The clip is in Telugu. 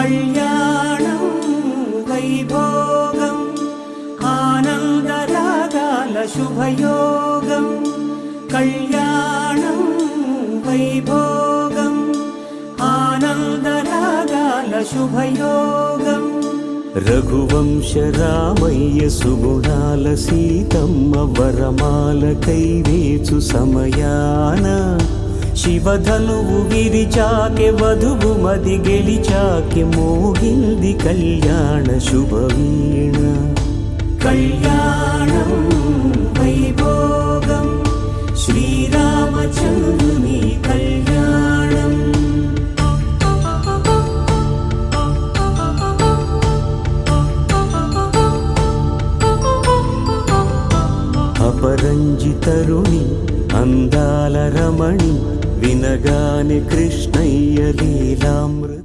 కళ్యాణం వైభోగం ఆనందరాగాల శుభయోగం. కళ్యాణం వైభోగం ఆనందరాగాల శుభయోగం. రఘువంశ రామయ్య సుగుణాల సీతమ్మ వరమాల కైవేచు సమయాన శివధనువు విరిచాకె వధువు మది గెలిచాకె మోగింది కళ్యాణ శుభవీణ. కళ్యాణం వైభోగం శ్రీరామచంద్రుని కళ్యాణం. అపరంజి తరుణి అందాల రమణి వినగానే కృష్ణయ్య లీలామృత.